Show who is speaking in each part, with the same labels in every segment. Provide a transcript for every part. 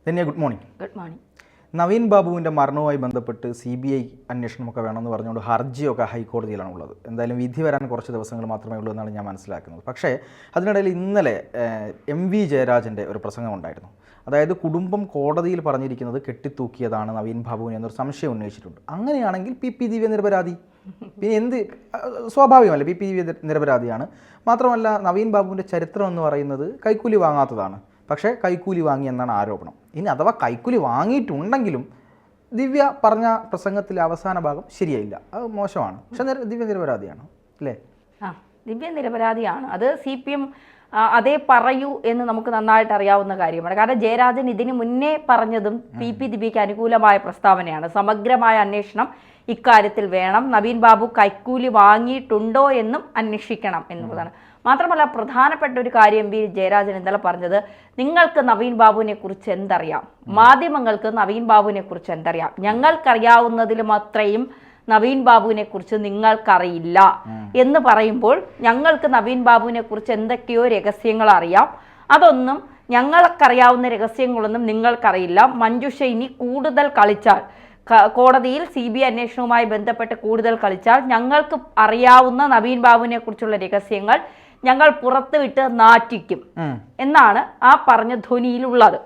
Speaker 1: Dhanya, good morning.
Speaker 2: Good morning.
Speaker 1: Naveen ബാബുവിൻ്റെ മരണവുമായി ബന്ധപ്പെട്ട് CBI അന്വേഷണമൊക്കെ വേണമെന്ന് പറഞ്ഞുകൊണ്ട് ഹർജിയൊക്കെ ഹൈക്കോടതിയിലാണ് ഉള്ളത്. എന്തായാലും വിധി വരാൻ കുറച്ച് ദിവസങ്ങൾ മാത്രമേ ഉള്ളൂ എന്നാണ് ഞാൻ മനസ്സിലാക്കുന്നത്. പക്ഷേ അതിനിടയിൽ ഇന്നലെ MV ജയരാജൻ്റെ ഒരു പ്രസംഗം ഉണ്ടായിരുന്നു. അതായത് കുടുംബം കോടതിയിൽ പറഞ്ഞിരിക്കുന്നത് കെട്ടിത്തൂക്കിയതാണ് നവീൻ ബാബുവിന് എന്നൊരു സംശയം ഉന്നയിച്ചിട്ടുണ്ട്. അങ്ങനെയാണെങ്കിൽ PP ദിവ്യ നിരപരാധി, പിന്നെ എന്ത് സ്വാഭാവികമല്ല, PP ദിവ്യ നിരപരാധിയാണ്. മാത്രമല്ല നവീൻ ബാബുവിൻ്റെ ചരിത്രം എന്ന് പറയുന്നത് കൈക്കൂലി വാങ്ങാത്തതാണ്. പക്ഷേ കൈക്കൂലി വാങ്ങി എന്നാണ് ആരോപണം. ഇനി അഥവാ കൈക്കൂലി വാങ്ങിയിട്ടുണ്ടെങ്കിലും ദിവ്യ പറഞ്ഞ പ്രസംഗത്തിലെ അവസാന ഭാഗം ശരിയായില്ല, അത് മോശമാണ്. പക്ഷെ ദിവ്യ നിരപരാധിയാണ് അല്ലേ?
Speaker 2: ദിവ്യ നിരപരാധിയാണ്. അത് CPM അതേ പറയൂ എന്ന് നമുക്ക് നന്നായിട്ട് അറിയാവുന്ന കാര്യമാണ്. കാരണം ജയരാജൻ ഇതിന് മുന്നേ പറഞ്ഞതും PP ദിവ്യയ്ക്ക് അനുകൂലമായ പ്രസ്താവനയാണ്. സമഗ്രമായ അന്വേഷണം ഇക്കാര്യത്തിൽ വേണം, നവീൻ ബാബു കൈക്കൂലി വാങ്ങിയിട്ടുണ്ടോ എന്നും അന്വേഷിക്കണം എന്നുള്ളതാണ്. മാത്രമല്ല പ്രധാനപ്പെട്ട ഒരു കാര്യം MV ജയരാജൻ ഇന്നലെ പറഞ്ഞത്, നിങ്ങൾക്ക് നവീൻ ബാബുവിനെ കുറിച്ച് എന്തറിയാം, മാധ്യമങ്ങൾക്ക് നവീൻ ബാബുവിനെ കുറിച്ച് എന്തറിയാം, ഞങ്ങൾക്കറിയാവുന്നതിലും അത്രയും നവീൻ ബാബുവിനെ കുറിച്ച് നിങ്ങൾക്കറിയില്ല എന്ന് പറയുമ്പോൾ ഞങ്ങൾക്ക് നവീൻ ബാബുവിനെ കുറിച്ച് എന്തൊക്കെയോ രഹസ്യങ്ങൾ അറിയാം, അതൊന്നും ഞങ്ങൾക്കറിയാവുന്ന രഹസ്യങ്ങളൊന്നും നിങ്ങൾക്കറിയില്ല. മഞ്ജുഷ ഇനി കൂടുതൽ കളിച്ചാൽ, കോടതിയിൽ CBI അന്വേഷണവുമായി ബന്ധപ്പെട്ട് കൂടുതൽ കളിച്ചാൽ ഞങ്ങൾക്ക് അറിയാവുന്ന നവീൻ ബാബുവിനെ കുറിച്ചുള്ള രഹസ്യങ്ങൾ ഞങ്ങൾ പുറത്തുവിട്ട് നാറ്റിക്കും എന്നാണ് ആ പറഞ്ഞ ധ്വനിയിലുള്ളത്.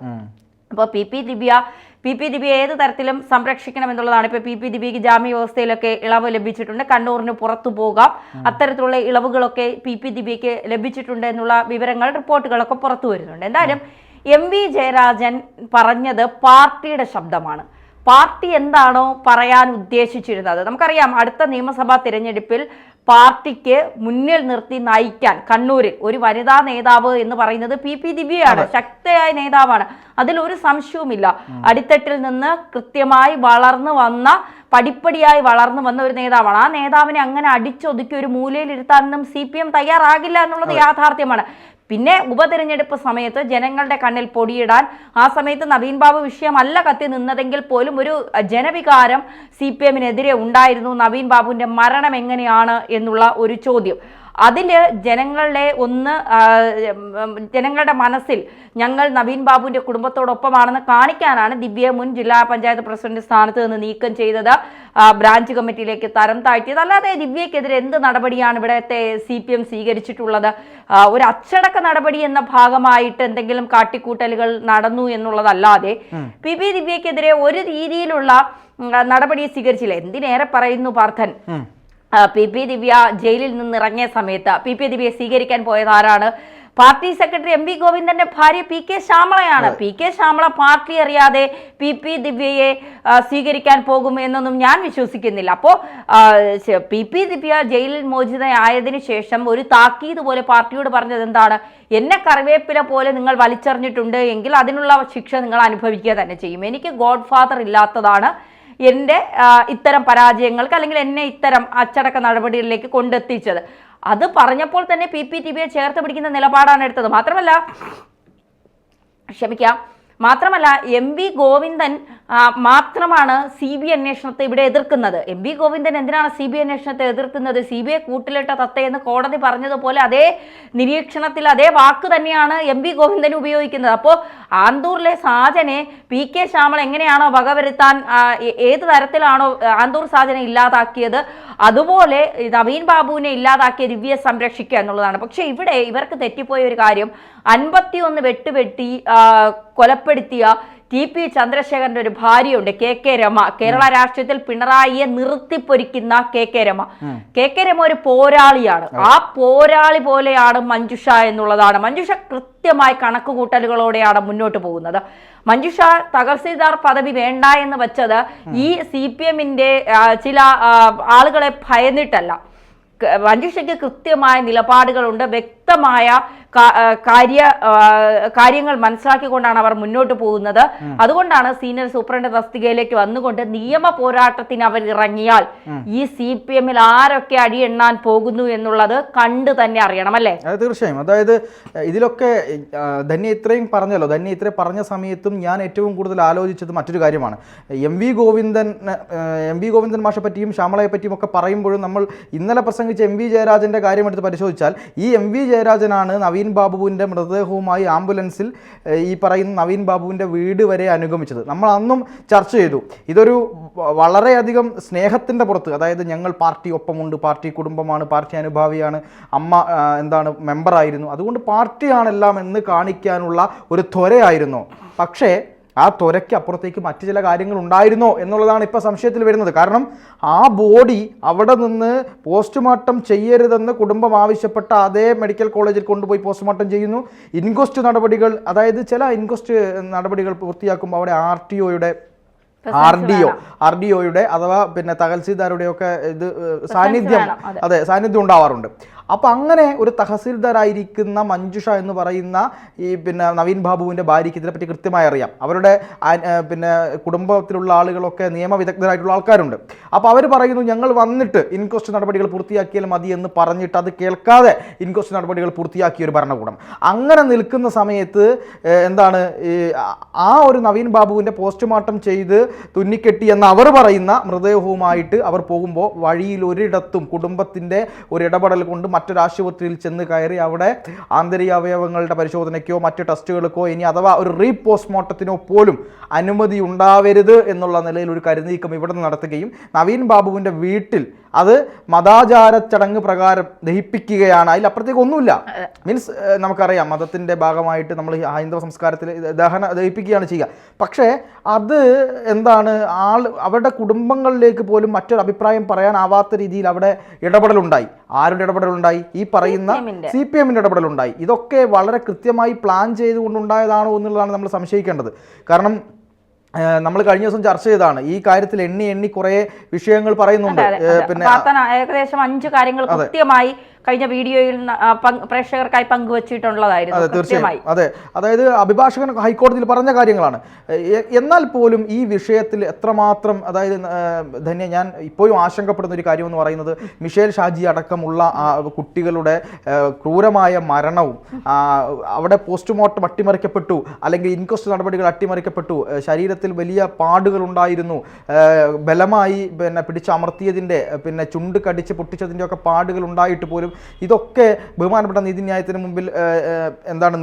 Speaker 2: അപ്പോൾ PP ദിവ്യ ഏത് തരത്തിലും സംരക്ഷിക്കണം എന്നുള്ളതാണ്. ഇപ്പോൾ PP ദിവ്യയ്ക്ക് ജാമ്യ വ്യവസ്ഥയിലൊക്കെ ഇളവ് ലഭിച്ചിട്ടുണ്ട്, കണ്ണൂരിന് പുറത്തു പോകാം, അത്തരത്തിലുള്ള ഇളവുകളൊക്കെ PP ദിവ്യയ്ക്ക് ലഭിച്ചിട്ടുണ്ട് എന്നുള്ള വിവരങ്ങൾ, റിപ്പോർട്ടുകളൊക്കെ പുറത്തു വരുന്നുണ്ട്. എന്തായാലും MV ജയരാജൻ പറഞ്ഞത് പാർട്ടിയുടെ ശബ്ദമാണ്. പാർട്ടി എന്താണോ പറയാൻ ഉദ്ദേശിച്ചിരുന്നത്, നമുക്കറിയാം അടുത്ത നിയമസഭാ തിരഞ്ഞെടുപ്പിൽ പാർട്ടിക്ക് മുന്നിൽ നിർത്തി നയിക്കാൻ കണ്ണൂരിൽ ഒരു വനിതാ നേതാവ് എന്ന് പറയുന്നത് PP ദിവ്യയാണ്. ശക്തയായ നേതാവാണ്, അതിലൊരു സംശയവുമില്ല. അടിത്തട്ടിൽ നിന്ന് കൃത്യമായി പടിപ്പടിയായി വളർന്നു വന്ന ഒരു നേതാവാണ്. ആ നേതാവിനെ അങ്ങനെ അടിച്ചൊതുക്കി ഒരു മൂലയിൽ ഇരുത്താനൊന്നും CPM തയ്യാറാകില്ല എന്നുള്ളത് യാഥാർത്ഥ്യമാണ്. പിന്നെ ഉപതെരഞ്ഞെടുപ്പ് സമയത്ത് ജനങ്ങളുടെ കണ്ണിൽ പൊടിയിടാൻ ആ സമയത്ത് നവീൻ ബാബു വിഷയമല്ല കത്തി നിന്നതെങ്കിൽ പോലും ഒരു ജനവികാരം CPMനെതിരെ ഉണ്ടായിരുന്നു. നവീൻ ബാബുവിൻ്റെ മരണം എങ്ങനെയാണ് എന്നുള്ള ഒരു ചോദ്യം, അതിൽ ജനങ്ങളുടെ മനസ്സിൽ ഞങ്ങൾ നവീൻ ബാബുവിൻ്റെ കുടുംബത്തോടൊപ്പമാണെന്ന് കാണിക്കാനാണ് ദിവ്യ മുൻ ജില്ലാ പഞ്ചായത്ത് പ്രസിഡന്റ് സ്ഥാനത്ത് നിന്ന് നീക്കം ചെയ്തത്, ബ്രാഞ്ച് കമ്മിറ്റിയിലേക്ക് തരം താഴ്ത്തിയത്. അല്ലാതെ ദിവ്യക്കെതിരെ എന്ത് നടപടിയാണ് ഇവിടത്തെ CPM സ്വീകരിച്ചിട്ടുള്ളത്? ഒരു അച്ചടക്ക നടപടി എന്ന ഭാഗമായിട്ട് എന്തെങ്കിലും കാട്ടിക്കൂട്ടലുകൾ നടന്നു എന്നുള്ളതല്ലാതെ PP ദിവ്യക്കെതിരെ ഒരു രീതിയിലുള്ള നടപടി സ്വീകരിച്ചില്ല. എന്തിനേറെ പറയുന്നു പാർത്ഥൻ, PP ദിവ്യ ജയിലിൽ നിന്ന് ഇറങ്ങിയ സമയത്ത് PP ദിവ്യയെ സ്വീകരിക്കാൻ പോയത് ആരാണ്? പാർട്ടി സെക്രട്ടറി MV ഗോവിന്ദന്റെ ഭാര്യ PK ശ്യാമളയാണ്. PK ശ്യാമള പാർട്ടി അറിയാതെ PP ദിവ്യയെ സ്വീകരിക്കാൻ പോകും എന്നൊന്നും ഞാൻ വിശ്വസിക്കുന്നില്ല. അപ്പോൾ PP ദിവ്യ ജയിലിൽ മോചിതയായതിനു ശേഷം ഒരു താക്കീത് പോലെ പാർട്ടിയോട് പറഞ്ഞത് എന്താണ്? എന്നെ കറിവേപ്പില പോലെ നിങ്ങൾ വലിച്ചെറിഞ്ഞിട്ടുണ്ട് എങ്കിൽ അതിനുള്ള ശിക്ഷ നിങ്ങൾ അനുഭവിക്കുക തന്നെ ചെയ്യും. എനിക്ക് ഗോഡ് ഫാദർ ഇല്ലാത്തതാണ് എൻ്റെ ഇത്തരം പരാജയങ്ങൾക്ക്, അല്ലെങ്കിൽ എന്നെ ഇത്തരം അച്ചടക്ക നടപടികളിലേക്ക് കൊണ്ടെത്തിച്ചത്. അത് പറഞ്ഞപ്പോൾ തന്നെ PP ദിവ്യയെ ചേർത്ത് പിടിക്കുന്ന നിലപാടാണ് എടുത്തത്. മാത്രമല്ല MV ഗോവിന്ദൻ മാത്രമാണ് CBI അന്വേഷണത്തെ ഇവിടെ എതിർക്കുന്നത്. MV ഗോവിന്ദൻ എന്തിനാണ് CBI അന്വേഷണത്തെ എതിർക്കുന്നത്? CBI കൂട്ടിലിട്ട തത്തയെന്ന് കോടതി പറഞ്ഞതുപോലെ അതേ നിരീക്ഷണത്തിൽ അതേ വാക്ക് തന്നെയാണ് MV ഗോവിന്ദൻ ഉപയോഗിക്കുന്നത്. അപ്പോൾ ആന്തൂറിലെ സാജനെ PK ശ്യാമള എങ്ങനെയാണോ വകവരുത്താൻ, ഏത് തരത്തിലാണോ ആന്തൂർ സാജനെ ഇല്ലാതാക്കിയത്, അതുപോലെ നവീൻ ബാബുവിനെ ഇല്ലാതാക്കിയ ദിവ്യയെ സംരക്ഷിക്കുക എന്നുള്ളതാണ്. പക്ഷെ ഇവിടെ ഇവർക്ക് തെറ്റിപ്പോയ ഒരു കാര്യം, 51 വെട്ടുവെട്ടി കൊലപ്പെടുത്തിയ TP ചന്ദ്രശേഖരന്റെ ഒരു ഭാര്യയുണ്ട്, KK രമ. കേരള രാഷ്ട്രീയത്തിൽ പിണറായിയെ നിർത്തിപ്പൊരിക്കുന്ന KK രമ. KK രമ ഒരു പോരാളിയാണ്. ആ പോരാളി പോലെയാണ് മഞ്ജുഷ എന്നുള്ളതാണ്. മഞ്ജുഷ കൃത്യമായ കണക്കുകൂട്ടലുകളോടെയാണ് മുന്നോട്ട് പോകുന്നത്. മഞ്ജുഷ തഹസീൽദാർ പദവി വേണ്ട എന്ന് വെച്ചത് ഈ CPMന്റെ ചില ആളുകളെ ഭയന്നിട്ടല്ല. മഞ്ജുഷയ്ക്ക് കൃത്യമായ നിലപാടുകളുണ്ട്, വ്യക്തമായ കാര്യങ്ങൾ മനസ്സിലാക്കിക്കൊണ്ടാണ് അവർ മുന്നോട്ട് പോകുന്നത്. അതുകൊണ്ടാണ് സീനിയർ സൂപ്രണ്ട് തസ്തികയിലേക്ക് വന്നുകൊണ്ട് നിയമ പോരാട്ടത്തിന് അവർ ഇറങ്ങിയാൽ ഈ CPMൽ ആരൊക്കെ അടിയെണ്ണാൻ പോകുന്നു എന്നുള്ളത് കണ്ടു തന്നെ അറിയണം, അല്ലേ?
Speaker 1: തീർച്ചയായും. അതായത് ഇതിലൊക്കെ ധന്യ ഇത്രയും പറഞ്ഞല്ലോ, ധന്യ ഇത്രയും പറഞ്ഞ സമയത്തും ഞാൻ ഏറ്റവും കൂടുതൽ ആലോചിച്ചത് മറ്റൊരു കാര്യമാണ്. MV ഗോവിന്ദൻ മാഷെ പറ്റിയും ശ്യാമളയെ പറ്റിയും ഒക്കെ പറയുമ്പോഴും നമ്മൾ ഇന്നലെ പ്രസംഗിച്ച MV ജയരാജന്റെ കാര്യം എടുത്ത് പരിശോധിച്ചാൽ ഈ MV ജയരാജനാണ് നവീൻ നവീൻ ബാബുവിൻ്റെ മൃതദേഹവുമായി ആംബുലൻസിൽ ഈ പറയുന്ന നവീൻ ബാബുവിൻ്റെ വീട് വരെ അനുഗമിച്ചത്. നമ്മൾ അന്നും ചർച്ച ചെയ്തു. ഇതൊരു വളരെയധികം സ്നേഹത്തിൻ്റെ പുറത്ത്, അതായത് ഞങ്ങൾ പാർട്ടി ഒപ്പമുണ്ട്, പാർട്ടി കുടുംബമാണ്, പാർട്ടി അനുഭാവിയാണ്, അമ്മ മെമ്പറായിരുന്നു, അതുകൊണ്ട് പാർട്ടിയാണെല്ലാം എന്ന് കാണിക്കാനുള്ള ഒരു ത്വരയായിരുന്നു. പക്ഷേ ആ ത്വരയ്ക്ക് അപ്പുറത്തേക്ക് മറ്റു ചില കാര്യങ്ങൾ ഉണ്ടായിരുന്നോ എന്നുള്ളതാണ് ഇപ്പോൾ സംശയത്തിൽ വരുന്നത്. കാരണം ആ ബോഡി അവിടെ നിന്ന് പോസ്റ്റ്മോർട്ടം ചെയ്യരുതെന്ന് കുടുംബം ആവശ്യപ്പെട്ട അതേ മെഡിക്കൽ കോളേജിൽ കൊണ്ടുപോയി പോസ്റ്റ്മോർട്ടം ചെയ്യുന്നു. ഇൻക്വസ്റ്റ് നടപടികൾ, അതായത് ചില ഇൻക്വസ്റ്റ് നടപടികൾ പൂർത്തിയാക്കുമ്പോൾ അവിടെ ആർ ഡി ഒയുടെ അഥവാ പിന്നെ തഹസിൽദാരുടെയൊക്കെ ഇത് സാന്നിധ്യം ഉണ്ടാവാറുണ്ട്. അപ്പം അങ്ങനെ ഒരു തഹസിൽദാരായിരിക്കുന്ന മഞ്ജുഷ എന്ന് പറയുന്ന ഈ പിന്നെ നവീൻ ബാബുവിൻ്റെ ഭാര്യയ്ക്ക് ഇതിനെപ്പറ്റി കൃത്യമായി അറിയാം. അവരുടെ പിന്നെ കുടുംബത്തിലുള്ള ആളുകളൊക്കെ നിയമവിദഗ്ധരായിട്ടുള്ള ആൾക്കാരുണ്ട്. അപ്പോൾ അവർ പറയുന്നു ഞങ്ങൾ വന്നിട്ട് ഇൻക്വസ്റ്റ് നടപടികൾ പൂർത്തിയാക്കിയാൽ മതി എന്ന് പറഞ്ഞിട്ട് അത് കേൾക്കാതെ ഇൻക്വസ്റ്റ് നടപടികൾ പൂർത്തിയാക്കിയ ഒരു ഭരണകൂടം. അങ്ങനെ നിൽക്കുന്ന സമയത്ത് എന്താണ് ആ ഒരു നവീൻ ബാബുവിൻ്റെ പോസ്റ്റ്മോർട്ടം ചെയ്ത് തുന്നിക്കെട്ടി എന്ന് അവർ പറയുന്ന മൃതദേഹവുമായിട്ട് അവർ പോകുമ്പോൾ വഴിയിൽ ഒരിടത്തും കുടുംബത്തിൻ്റെ ഒരു ഇടപെടൽ കൊണ്ട് മറ്റൊരാശുപത്രിയിൽ ചെന്ന് കയറി അവിടെ ആന്തരിക അവയവങ്ങളുടെ പരിശോധനയ്ക്കോ മറ്റു ടെസ്റ്റുകൾക്കോ ഇനി അഥവാ ഒരു പോസ്റ്റ്മോർട്ടത്തിനോ പോലും അനുമതി ഉണ്ടാവരുത് എന്നുള്ള നിലയിൽ ഒരു കരുനീക്കം ഇവിടെ നിന്ന് നടത്തുകയും നവീൻ ബാബുവിൻ്റെ വീട്ടിൽ അത് മതാചാര ചടങ്ങ് പ്രകാരം ദഹിപ്പിക്കുകയാണ്. അതിലപ്പുറത്തേക്ക് ഒന്നുമില്ല. മീൻസ് നമുക്കറിയാം മതത്തിൻ്റെ ഭാഗമായിട്ട് നമ്മൾ ഹൈന്ദവ സംസ്കാരത്തിൽ ദഹിപ്പിക്കുകയാണ് ചെയ്യുക. പക്ഷേ അത് എന്താണ് അവരുടെ കുടുംബങ്ങളിലേക്ക് പോലും മറ്റൊരു അഭിപ്രായം പറയാനാവാത്ത രീതിയിൽ അവിടെ ഇടപെടലുണ്ടായി. ആരുടെ ഇടപെടലുണ്ടായി? ഈ പറയുന്ന CPM ഇടപെടലുണ്ടായി. ഇതൊക്കെ വളരെ കൃത്യമായി പ്ലാൻ ചെയ്തുകൊണ്ടുണ്ടായതാണോ എന്നുള്ളതാണ് നമ്മൾ സംശയിക്കേണ്ടത്. കാരണം നമ്മൾ കഴിഞ്ഞ ദിവസം ചർച്ച ചെയ്തതാണ് ഈ കാര്യത്തിൽ എണ്ണി കുറേ വിഷയങ്ങൾ പറയുന്നുണ്ട്.
Speaker 2: പിന്നെ ഏകദേശം 5 കാര്യങ്ങൾ കൃത്യമായി കഴിഞ്ഞ വീഡിയോയിൽ പ്രേക്ഷകർക്കായി പങ്കുവച്ചിട്ടുള്ളതായിരുന്നു.
Speaker 1: തീർച്ചയായും അതെ. അതായത് അഭിഭാഷകൻ ഹൈക്കോടതിയിൽ പറഞ്ഞ കാര്യങ്ങളാണ്. എന്നാൽ പോലും ഈ വിഷയത്തിൽ എത്രമാത്രം, അതായത് ധന്യ, ഞാൻ ഇപ്പോഴും ആശങ്കപ്പെടുന്ന ഒരു കാര്യം എന്ന് പറയുന്നത് മിഷേൽ ഷാജി അടക്കമുള്ള കുട്ടികളുടെ ക്രൂരമായ മരണവും അവിടെ പോസ്റ്റ്മോർട്ടം അട്ടിമറിക്കപ്പെട്ടു, അല്ലെങ്കിൽ ഇൻക്വസ്റ്റ് നടപടികൾ അട്ടിമറിക്കപ്പെട്ടു, ശരീരത്തിൽ വലിയ പാടുകൾ ഉണ്ടായിരുന്നു, ബലമായി പിന്നെ പിടിച്ചമർത്തിയതിൻ്റെ പിന്നെ ചുണ്ട് കടിച്ച് പൊട്ടിച്ചതിൻ്റെ ഒക്കെ പാടുകൾ ഉണ്ടായിട്ട് പോലും ഇതൊക്കെ ബഹുമാനപ്പെട്ട നീതിന്യായത്തിന് മുമ്പിൽ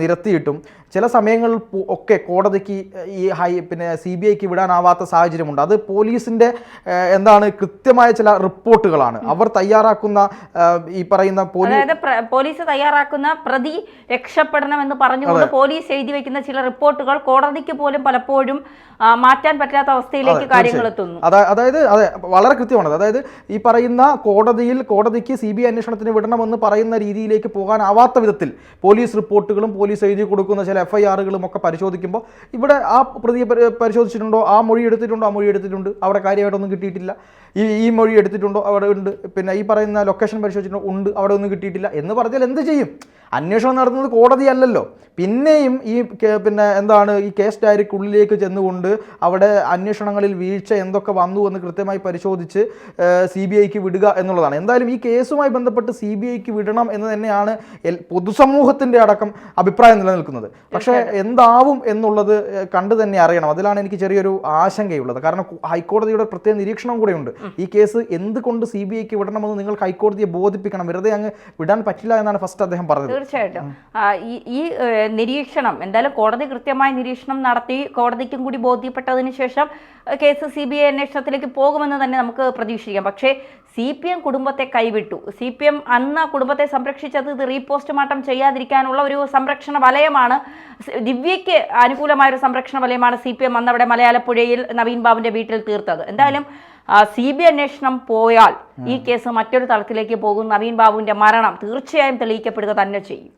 Speaker 1: നിരത്തിയിട്ടും ചില സമയങ്ങളിൽ ഒക്കെ കോടതിക്ക് ഈ പിന്നെ CBIക്ക് വിടാനാവാത്ത സാഹചര്യമുണ്ട്. അത് പോലീസിൻ്റെ കൃത്യമായ ചില റിപ്പോർട്ടുകളാണ് അവർ തയ്യാറാക്കുന്ന, ഈ പറയുന്ന
Speaker 2: പോലീസ് തയ്യാറാക്കുന്ന പ്രതി രക്ഷപ്പെടണമെന്ന് പറഞ്ഞുകൊണ്ട് പോലീസ് എഴുതി വെക്കുന്ന ചില റിപ്പോർട്ടുകൾ കോടതിക്ക് പോലും പലപ്പോഴും മാറ്റാൻ പറ്റാത്ത അവസ്ഥയിലേക്ക് കാര്യങ്ങൾ എത്തുന്നു.
Speaker 1: അതായത് അതെ, വളരെ കൃത്യമാണ്. അതായത് ഈ പറയുന്ന കോടതിക്ക് CBI അന്വേഷണത്തിന് വിടണമെന്ന് പറയുന്ന രീതിയിലേക്ക് പോകാനാവാത്ത വിധത്തിൽ പോലീസ് റിപ്പോർട്ടുകളും പോലീസ് എഴുതി കൊടുക്കുന്ന ചില FIRകളും ഒക്കെ പരിശോധിക്കുമ്പോൾ ഇവിടെ ആ പ്രതിയെ പരിശോധിച്ചിട്ടുണ്ടോ, ആ മൊഴി എടുത്തിട്ടുണ്ട്, അവിടെ കാര്യമായിട്ടൊന്നും കിട്ടിയിട്ടില്ല, ഈ മൊഴി എടുത്തിട്ടുണ്ടോ, അവിടെ ഉണ്ട്, പിന്നെ ഈ പറയുന്ന ലൊക്കേഷൻ പരിശോധിച്ചിട്ടുണ്ടോ, ഉണ്ട്, അവിടെ ഒന്നും കിട്ടിയിട്ടില്ല എന്ന് പറഞ്ഞാൽ എന്ത് ചെയ്യും? അന്വേഷണം നടത്തുന്നത് കോടതിയല്ലല്ലോ. പിന്നെയും ഈ പിന്നെ ഈ കേസ് ഡയറിക്കുള്ളിലേക്ക് ചെന്നുകൊണ്ട് അവിടെ അന്വേഷണങ്ങളിൽ വീഴ്ച എന്തൊക്കെ വന്നു എന്ന് കൃത്യമായി പരിശോധിച്ച് CBIക്ക് വിടുക എന്നുള്ളതാണ്. എന്തായാലും ഈ കേസുമായി ബന്ധപ്പെട്ട് CBIക്ക് വിടണം എന്ന് തന്നെയാണ് പൊതുസമൂഹത്തിൻ്റെ അടക്കം അഭിപ്രായം നിലനിൽക്കുന്നത്. പക്ഷേ എന്താവും എന്നുള്ളത് കണ്ടു തന്നെ അറിയണം. അതിലാണ് എനിക്ക് ചെറിയൊരു ആശങ്കയുള്ളത്. കാരണം ഹൈക്കോടതിയുടെ പ്രത്യേക നിരീക്ഷണം കൂടെയുണ്ട്. ഈ കേസ് എന്തുകൊണ്ട് CBIക്ക് വിടണമെന്ന് നിങ്ങൾ ഹൈക്കോടതിയെ ബോധിപ്പിക്കണം, വെറുതെ അങ്ങ് വിടാൻ പറ്റില്ല എന്നാണ് ഫസ്റ്റ് അദ്ദേഹം പറഞ്ഞത്.
Speaker 2: തീർച്ചയായിട്ടും ഈ നിരീക്ഷണം എന്തായാലും കോടതി കൃത്യമായ നിരീക്ഷണം നടത്തി കോടതിക്കും കൂടി ബോധ്യപ്പെട്ടതിന് ശേഷം കേസ് CBI അന്വേഷണത്തിലേക്ക് പോകുമെന്ന് തന്നെ നമുക്ക് പ്രതീക്ഷിക്കാം. പക്ഷേ CPM കുടുംബത്തെ കൈവിട്ടു. CPM അന്ന് കുടുംബത്തെ സംരക്ഷിച്ചത് ഇത് പോസ്റ്റ്മോർട്ടം ചെയ്യാതിരിക്കാനുള്ള ഒരു സംരക്ഷണ വലയമാണ്, ദിവ്യയ്ക്ക് അനുകൂലമായൊരു സംരക്ഷണ വലയമാണ് CPM അന്ന് അവിടെ മലയാളപ്പുഴയിൽ നവീൻ ബാബുവിൻ്റെ വീട്ടിൽ തീർത്തത്. എന്തായാലും CBI അന്വേഷണം പോയാൽ ഈ കേസ് മറ്റൊരു തലത്തിലേക്ക് പോകും. നവീൻ ബാബുവിൻ്റെ മരണം തീർച്ചയായും തെളിയിക്കപ്പെടുക തന്നെ ചെയ്യും.